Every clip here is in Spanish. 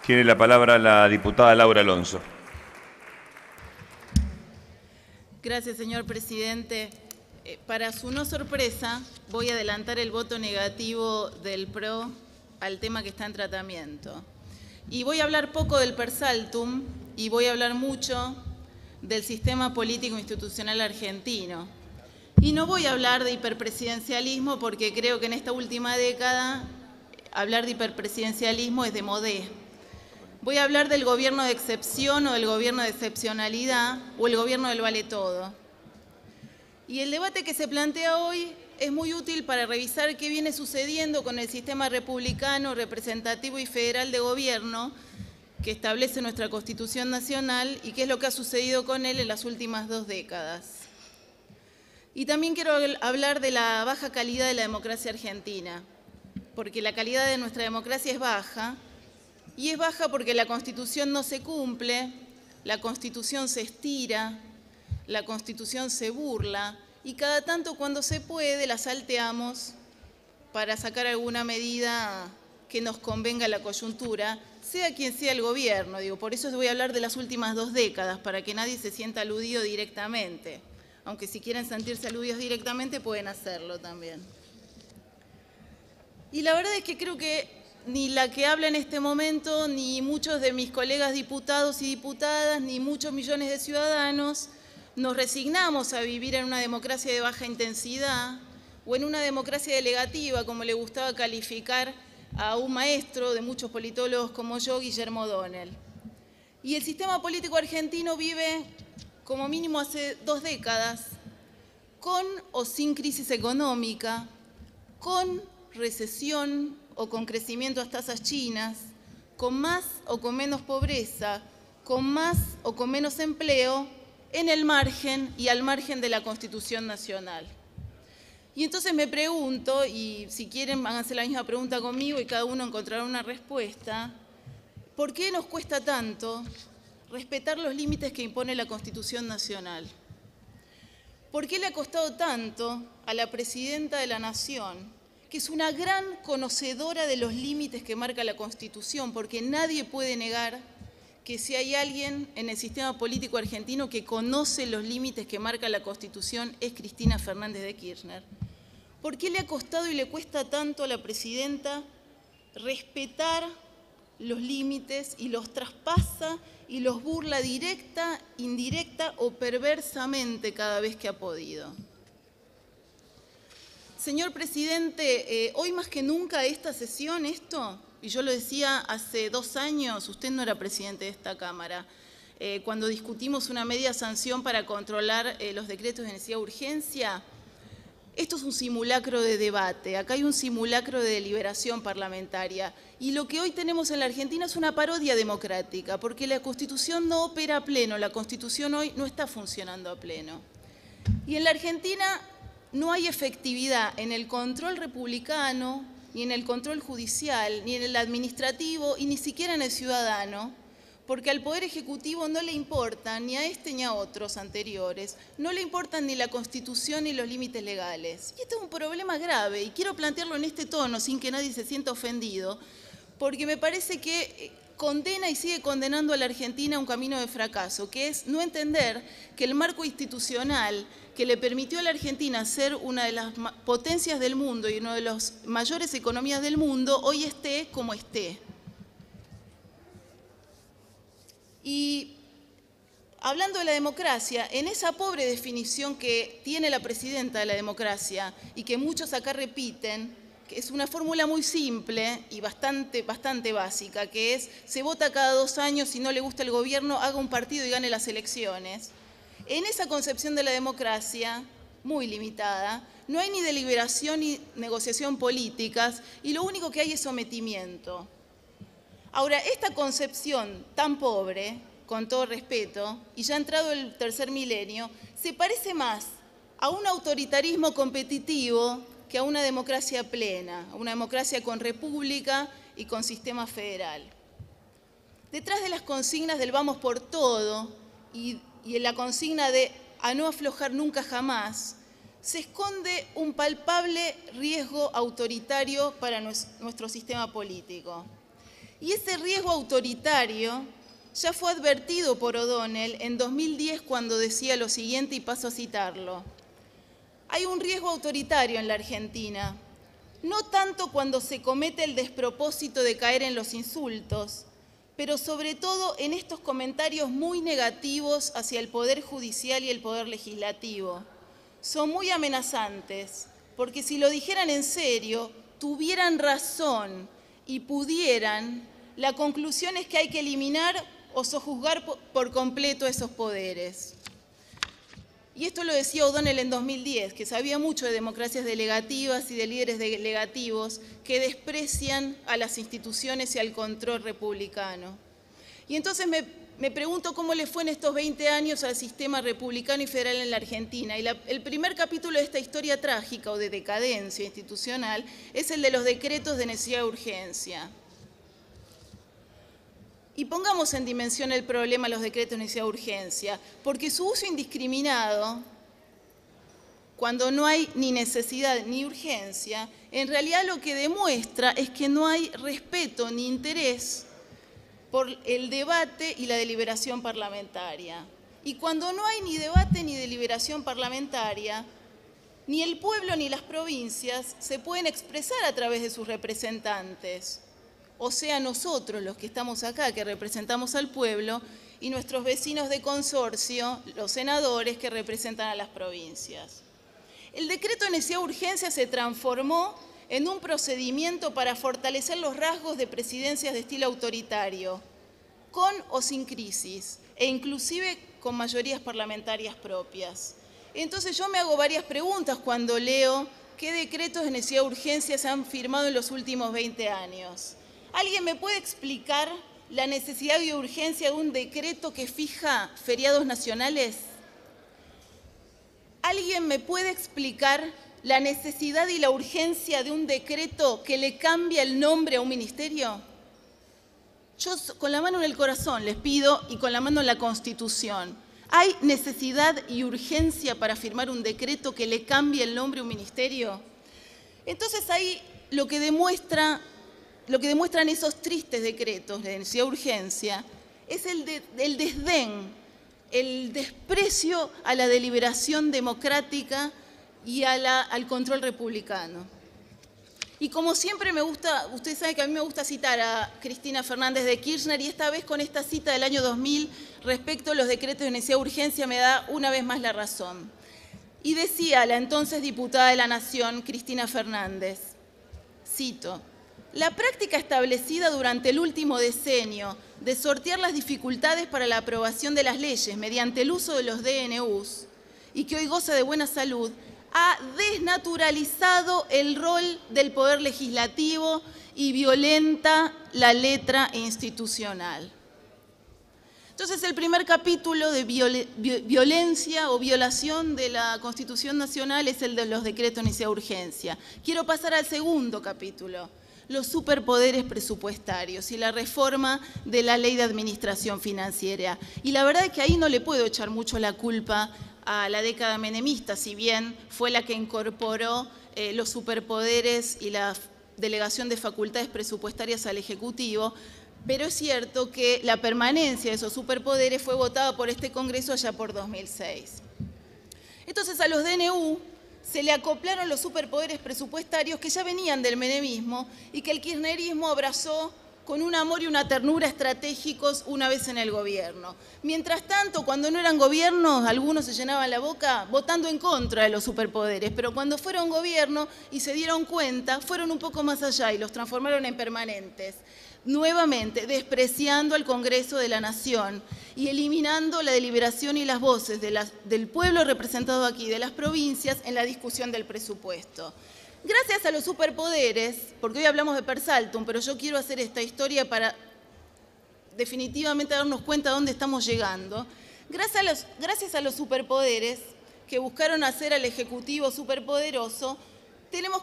Tiene la palabra la diputada Laura Alonso. Gracias, señor presidente. Para su no sorpresa, voy a adelantar el voto negativo del PRO al tema que está en tratamiento. Y voy a hablar poco del Persaltum y voy a hablar mucho del sistema político institucional argentino. Y no voy a hablar de hiperpresidencialismo porque creo que en esta última década hablar de hiperpresidencialismo es de modé. Voy a hablar del gobierno de excepción o del gobierno de excepcionalidad o el gobierno del vale todo. Y el debate que se plantea hoy es muy útil para revisar qué viene sucediendo con el sistema republicano, representativo y federal de gobierno que establece nuestra Constitución Nacional y qué es lo que ha sucedido con él en las últimas 2 décadas. Y también quiero hablar de la baja calidad de la democracia argentina, porque la calidad de nuestra democracia es baja. Y es baja porque la Constitución no se cumple, la Constitución se estira, la Constitución se burla y cada tanto cuando se puede la salteamos para sacar alguna medida que nos convenga a la coyuntura, sea quien sea el gobierno. Por eso voy a hablar de las últimas 2 décadas, para que nadie se sienta aludido directamente. Aunque si quieren sentirse aludidos directamente pueden hacerlo también. Y la verdad es que creo que ni la que habla en este momento, ni muchos de mis colegas diputados y diputadas, ni muchos millones de ciudadanos, nos resignamos a vivir en una democracia de baja intensidad o en una democracia delegativa, como le gustaba calificar a un maestro de muchos politólogos como yo, Guillermo O'Donnell. Y el sistema político argentino vive, como mínimo hace 2 décadas, con o sin crisis económica, con recesión o con crecimiento a tasas chinas, con más o con menos pobreza, con más o con menos empleo, en el margen y al margen de la Constitución Nacional. Y entonces me pregunto, y si quieren háganse la misma pregunta conmigo y cada uno encontrará una respuesta, ¿por qué nos cuesta tanto respetar los límites que impone la Constitución Nacional? ¿Por qué le ha costado tanto a la Presidenta de la Nación, que es una gran conocedora de los límites que marca la Constitución, porque nadie puede negar que si hay alguien en el sistema político argentino que conoce los límites que marca la Constitución es Cristina Fernández de Kirchner? ¿Por qué le ha costado y le cuesta tanto a la Presidenta respetar los límites y los traspasa y los burla directa, indirecta o perversamente cada vez que ha podido? Señor presidente, hoy más que nunca esta sesión, y yo lo decía hace 2 años, usted no era presidente de esta Cámara, cuando discutimos una media sanción para controlar los decretos de necesidad de urgencia, esto es un simulacro de debate, acá hay un simulacro de deliberación parlamentaria, y lo que hoy tenemos en la Argentina es una parodia democrática, porque la Constitución no opera a pleno, la Constitución hoy no está funcionando a pleno. Y en la Argentina no hay efectividad en el control republicano, ni en el control judicial, ni en el administrativo, y ni siquiera en el ciudadano, porque al Poder Ejecutivo no le importan, ni a este ni a otros anteriores, no le importan ni la Constitución ni los límites legales. Y este es un problema grave, y quiero plantearlo en este tono, sin que nadie se sienta ofendido, porque me parece que condena y sigue condenando a la Argentina a un camino de fracaso, que es no entender que el marco institucional que le permitió a la Argentina ser una de las potencias del mundo y una de las mayores economías del mundo, hoy esté como esté. Y hablando de la democracia, en esa pobre definición que tiene la presidenta de la democracia y que muchos acá repiten, que es una fórmula muy simple y bastante básica, que es se vota cada 2 años, si no le gusta el gobierno, haga un partido y gane las elecciones. En esa concepción de la democracia, muy limitada, no hay ni deliberación ni negociación políticas y lo único que hay es sometimiento. Ahora, esta concepción tan pobre, con todo respeto, y ya ha entrado el 3er milenio, se parece más a un autoritarismo competitivo que a una democracia plena, a una democracia con república y con sistema federal. Detrás de las consignas del vamos por todo y en la consigna de a no aflojar nunca jamás, se esconde un palpable riesgo autoritario para nuestro sistema político. Y ese riesgo autoritario ya fue advertido por O'Donnell en 2010 cuando decía lo siguiente, y paso a citarlo. Hay un riesgo autoritario en la Argentina, no tanto cuando se comete el despropósito de caer en los insultos, pero sobre todo en estos comentarios muy negativos hacia el Poder Judicial y el Poder Legislativo. Son muy amenazantes, porque si lo dijeran en serio, tuvieran razón y pudieran, la conclusión es que hay que eliminar o sojuzgar por completo esos poderes. Y esto lo decía O'Donnell en 2010, que sabía mucho de democracias delegativas y de líderes delegativos que desprecian a las instituciones y al control republicano. Y entonces me pregunto cómo le fue en estos 20 años al sistema republicano y federal en la Argentina. Y el primer capítulo de esta historia trágica o de decadencia institucional es el de los decretos de necesidad de urgencia. Y pongamos en dimensión el problema de los decretos de necesidad de urgencia, porque su uso indiscriminado, cuando no hay ni necesidad ni urgencia, en realidad lo que demuestra es que no hay respeto ni interés por el debate y la deliberación parlamentaria. Y cuando no hay ni debate ni deliberación parlamentaria, ni el pueblo ni las provincias se pueden expresar a través de sus representantes. O sea, nosotros, los que estamos acá, que representamos al pueblo, y nuestros vecinos de consorcio, los senadores, que representan a las provincias. El decreto de necesidad de urgencia se transformó en un procedimiento para fortalecer los rasgos de presidencias de estilo autoritario, con o sin crisis, e inclusive con mayorías parlamentarias propias. Entonces yo me hago varias preguntas cuando leo qué decretos de necesidad de urgencia se han firmado en los últimos 20 años. ¿Alguien me puede explicar la necesidad y urgencia de un decreto que fija feriados nacionales? ¿Alguien me puede explicar la necesidad y la urgencia de un decreto que le cambia el nombre a un ministerio? Yo con la mano en el corazón les pido, y con la mano en la Constitución, ¿hay necesidad y urgencia para firmar un decreto que le cambie el nombre a un ministerio? Entonces ahí lo que demuestran esos tristes decretos de necesidad de urgencia es el desdén, el desprecio a la deliberación democrática y al control republicano. Y como siempre ustedes saben que a mí me gusta citar a Cristina Fernández de Kirchner, y esta vez con esta cita del año 2000 respecto a los decretos de necesidad de urgencia me da una vez más la razón. Y decía la entonces diputada de la Nación, Cristina Fernández, cito: la práctica establecida durante el último decenio de sortear las dificultades para la aprobación de las leyes mediante el uso de los DNUs, y que hoy goza de buena salud, ha desnaturalizado el rol del Poder Legislativo y violenta la letra institucional. Entonces, el primer capítulo de violencia o violación de la Constitución Nacional es el de los decretos de necesidad de urgencia. Quiero pasar al segundo capítulo, los superpoderes presupuestarios y la reforma de la Ley de Administración Financiera. Y la verdad es que ahí no le puedo echar mucho la culpa a la década menemista, si bien fue la que incorporó los superpoderes y la delegación de facultades presupuestarias al Ejecutivo, pero es cierto que la permanencia de esos superpoderes fue votada por este Congreso allá por 2006. Entonces a los DNU se le acoplaron los superpoderes presupuestarios que ya venían del menemismo y que el kirchnerismo abrazó con un amor y una ternura estratégicos una vez en el gobierno. Mientras tanto, cuando no eran gobiernos, algunos se llenaban la boca votando en contra de los superpoderes, pero cuando fueron gobierno y se dieron cuenta, fueron un poco más allá y los transformaron en permanentes, nuevamente despreciando al Congreso de la Nación y eliminando la deliberación y las voces del pueblo representado aquí, de las provincias, en la discusión del presupuesto. Gracias a los superpoderes, porque hoy hablamos de per saltum, pero yo quiero hacer esta historia para definitivamente darnos cuenta de dónde estamos llegando. Gracias a los superpoderes que buscaron hacer al Ejecutivo superpoderoso, tenemos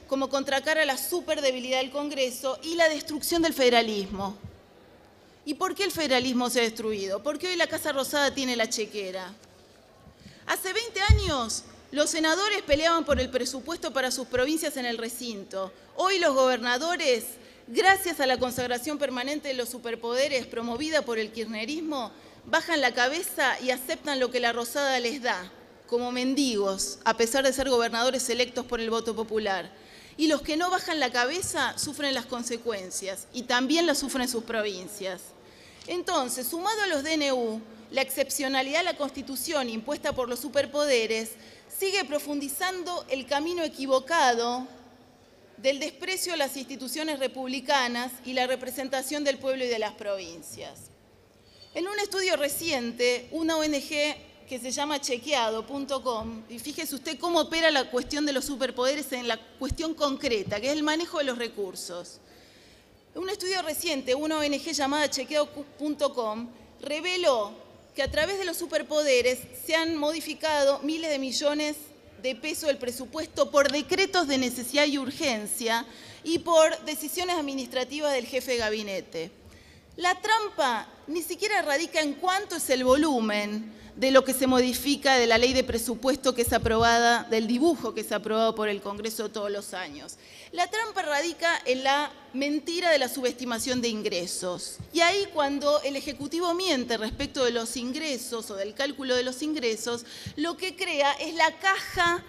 como contracara la superdebilidad del Congreso y la destrucción del federalismo. ¿Y por qué el federalismo se ha destruido? Porque hoy la Casa Rosada tiene la chequera. Hace 20 años los senadores peleaban por el presupuesto para sus provincias en el recinto. Hoy los gobernadores gracias a la consagración permanente de los superpoderes promovida por el kirchnerismo, bajan la cabeza y aceptan lo que la Rosada les da, como mendigos, a pesar de ser gobernadores electos por el voto popular. Y los que no bajan la cabeza sufren las consecuencias, y también las sufren sus provincias. Entonces, sumado a los DNU, la excepcionalidad de la Constitución impuesta por los superpoderes sigue profundizando el camino equivocado del desprecio a las instituciones republicanas y la representación del pueblo y de las provincias. En un estudio reciente, una ONG que se llama chequeado.com, y fíjese usted cómo opera la cuestión de los superpoderes en la cuestión concreta, que es el manejo de los recursos. Un estudio reciente, una ONG llamada chequeado.com, reveló que a través de los superpoderes se han modificado miles de millones de pesos del presupuesto por decretos de necesidad y urgencia y por decisiones administrativas del jefe de gabinete. La trampa ni siquiera radica en cuánto es el volumen de lo que se modifica de la ley de presupuesto que es aprobada, del dibujo que es aprobado por el Congreso todos los años. La trampa radica en la mentira de la subestimación de ingresos. Y ahí cuando el Ejecutivo miente respecto de los ingresos o del cálculo de los ingresos, lo que crea es la caja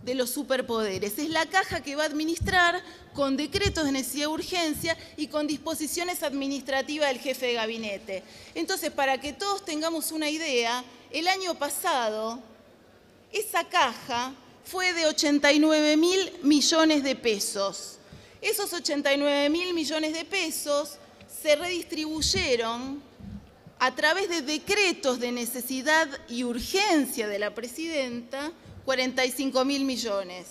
de los superpoderes. Es la caja que va a administrar con decretos de necesidad de urgencia y con disposiciones administrativas del jefe de gabinete. Entonces, para que todos tengamos una idea, el año pasado esa caja fue de 89.000 millones de pesos. Esos 89.000 millones de pesos se redistribuyeron a través de decretos de necesidad y urgencia de la presidenta, 45.000 millones.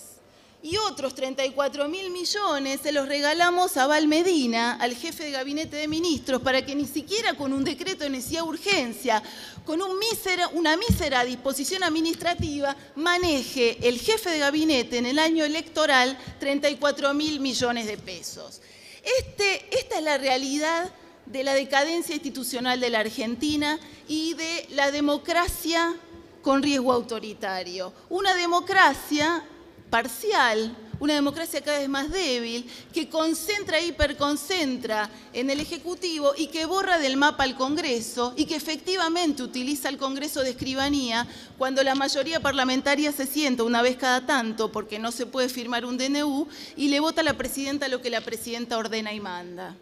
Y otros 34.000 millones se los regalamos a Val Medina, al jefe de gabinete de ministros, para que ni siquiera con un decreto de necesidad de urgencia, con una mísera disposición administrativa, maneje el jefe de gabinete en el año electoral 34.000 millones de pesos. Esta es la realidad de la decadencia institucional de la Argentina y de la democracia con riesgo autoritario. Una democracia parcial, una democracia cada vez más débil, que concentra e hiperconcentra en el Ejecutivo y que borra del mapa al Congreso y que efectivamente utiliza el Congreso de escribanía cuando la mayoría parlamentaria se sienta una vez cada tanto porque no se puede firmar un DNU y le vota a la presidenta lo que la presidenta ordena y manda.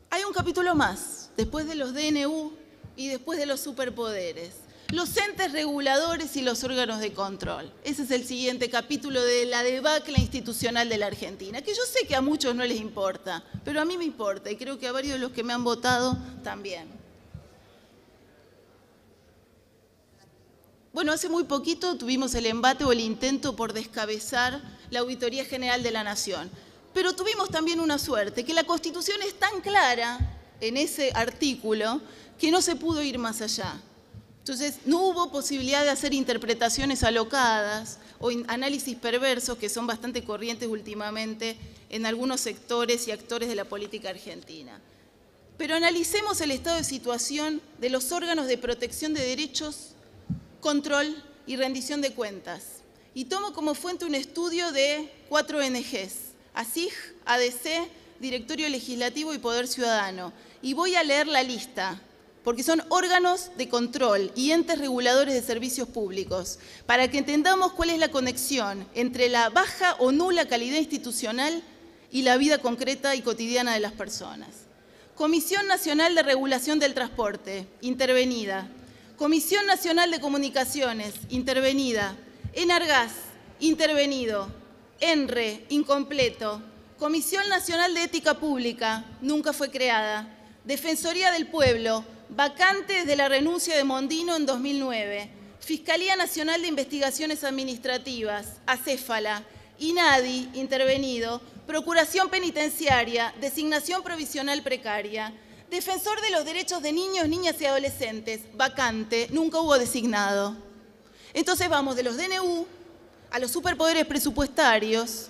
Hay un capítulo más, después de los DNU y después de los superpoderes. Los entes reguladores y los órganos de control. Ese es el siguiente capítulo de la debacle institucional de la Argentina, que yo sé que a muchos no les importa, pero a mí me importa y creo que a varios de los que me han votado también. Bueno, hace muy poquito tuvimos el embate o el intento por descabezar la Auditoría General de la Nación, pero tuvimos también una suerte, que la Constitución es tan clara en ese artículo que no se pudo ir más allá. Entonces, no hubo posibilidad de hacer interpretaciones alocadas o análisis perversos que son bastante corrientes últimamente en algunos sectores y actores de la política argentina. Pero analicemos el estado de situación de los órganos de protección de derechos, control y rendición de cuentas. Y tomo como fuente un estudio de 4 ONGs, ASIG, ADC, Directorio Legislativo y Poder Ciudadano. Y voy a leer la lista, porque son órganos de control y entes reguladores de servicios públicos, para que entendamos cuál es la conexión entre la baja o nula calidad institucional y la vida concreta y cotidiana de las personas. Comisión Nacional de Regulación del Transporte, intervenida. Comisión Nacional de Comunicaciones, intervenida. Enargas, intervenido. ENRE, incompleto. Comisión Nacional de Ética Pública, nunca fue creada. Defensoría del Pueblo, vacante desde la renuncia de Mondino en 2009. Fiscalía Nacional de Investigaciones Administrativas, acéfala. INADI, intervenido. Procuración Penitenciaria, designación provisional precaria. Defensor de los derechos de niños, niñas y adolescentes, vacante, nunca hubo designado. Entonces vamos de los DNU a los superpoderes presupuestarios,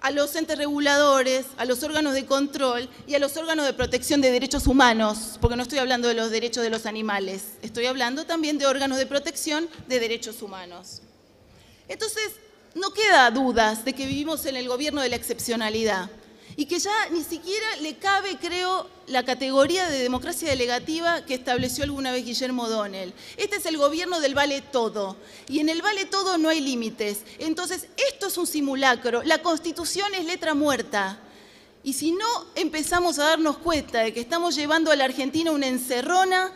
a los entes reguladores, a los órganos de control y a los órganos de protección de derechos humanos, porque no estoy hablando de los derechos de los animales, estoy hablando también de órganos de protección de derechos humanos. Entonces, no queda dudas de que vivimos en el gobierno de la excepcionalidad y que ya ni siquiera le cabe, creo, la categoría de democracia delegativa que estableció alguna vez Guillermo O'Donnell. Este es el gobierno del vale todo, y en el vale todo no hay límites. Entonces, esto es un simulacro, la Constitución es letra muerta. Y si no empezamos a darnos cuenta de que estamos llevando a la Argentina una encerrona,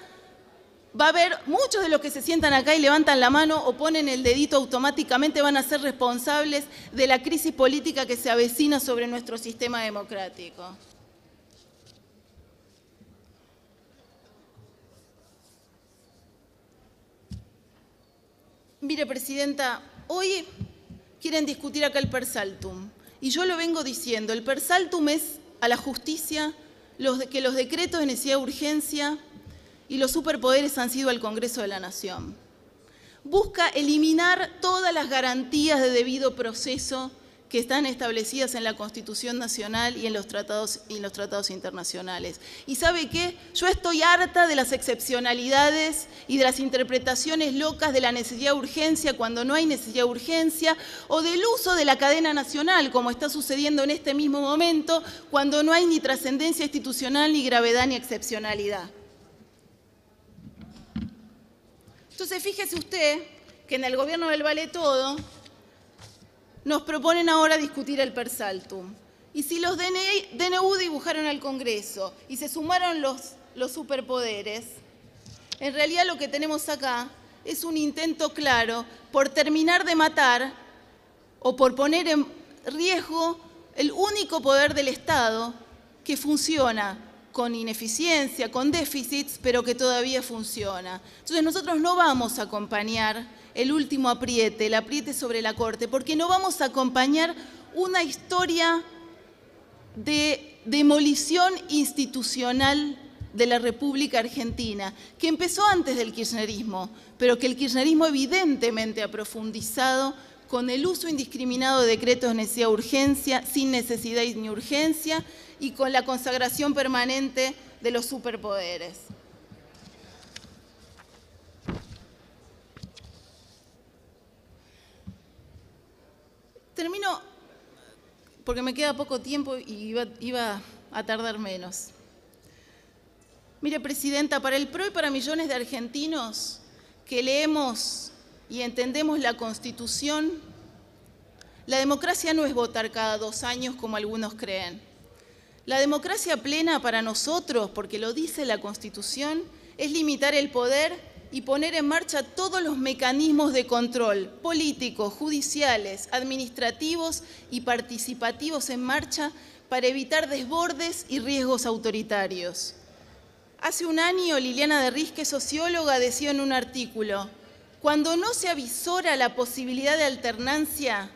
va a haber muchos de los que se sientan acá y levantan la mano o ponen el dedito automáticamente, van a ser responsables de la crisis política que se avecina sobre nuestro sistema democrático. Mire, Presidenta, hoy quieren discutir acá el per saltum. Y yo lo vengo diciendo, el per saltum es a la justicia que los decretos de necesidad de urgencia y los superpoderes han sido al Congreso de la Nación. Busca eliminar todas las garantías de debido proceso que están establecidas en la Constitución Nacional y en los tratados internacionales. ¿Y sabe qué? Yo estoy harta de las excepcionalidades y de las interpretaciones locas de la necesidad de urgencia cuando no hay necesidad de urgencia, o del uso de la cadena nacional, como está sucediendo en este mismo momento, cuando no hay ni trascendencia institucional, ni gravedad, ni excepcionalidad. Entonces, fíjese usted que en el gobierno del vale todo nos proponen ahora discutir el per saltum. Y si los DNU dibujaron al Congreso y se sumaron los superpoderes, en realidad lo que tenemos acá es un intento claro por terminar de matar o por poner en riesgo el único poder del Estado que funciona con ineficiencia, con déficits, pero que todavía funciona. Entonces nosotros no vamos a acompañar el último apriete, el apriete sobre la Corte, porque no vamos a acompañar una historia de demolición institucional de la República Argentina, que empezó antes del kirchnerismo, pero que el kirchnerismo evidentemente ha profundizado con el uso indiscriminado de decretos de necesidad de urgencia, sin necesidad ni urgencia, y con la consagración permanente de los superpoderes. Termino, porque me queda poco tiempo y iba a tardar menos. Mire, Presidenta, para el PRO y para millones de argentinos que leemos y entendemos la Constitución, la democracia no es votar cada 2 años como algunos creen. La democracia plena para nosotros, porque lo dice la Constitución, es limitar el poder y poner en marcha todos los mecanismos de control políticos, judiciales, administrativos y participativos en marcha para evitar desbordes y riesgos autoritarios. Hace un año, Liliana de Risque, socióloga, decía en un artículo: cuando no se avisora la posibilidad de alternancia,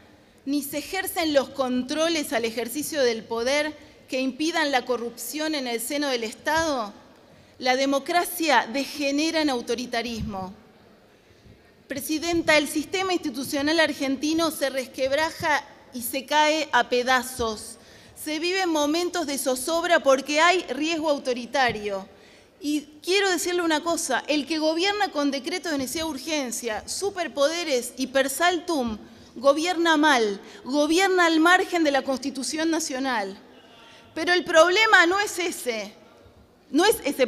ni se ejercen los controles al ejercicio del poder que impidan la corrupción en el seno del Estado, la democracia degenera en autoritarismo. Presidenta, el sistema institucional argentino se resquebraja y se cae a pedazos. Se viven momentos de zozobra porque hay riesgo autoritario. Y quiero decirle una cosa, el que gobierna con decretos de necesidad de urgencia, superpoderes y per saltum, gobierna mal, gobierna al margen de la Constitución Nacional. Pero el problema no es ese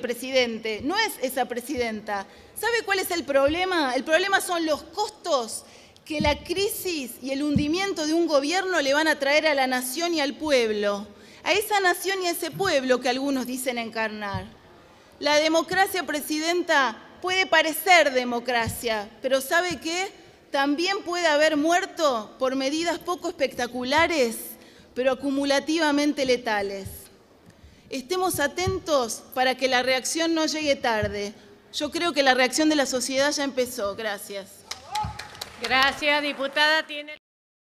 presidente, no es esa presidenta. ¿Sabe cuál es el problema? El problema son los costos que la crisis y el hundimiento de un gobierno le van a traer a la nación y al pueblo. A esa nación y a ese pueblo que algunos dicen encarnar. La democracia, Presidenta, puede parecer democracia, pero ¿sabe qué? También puede haber muerto por medidas poco espectaculares, pero acumulativamente letales. Estemos atentos para que la reacción no llegue tarde. Yo creo que la reacción de la sociedad ya empezó. Gracias. Gracias, diputada.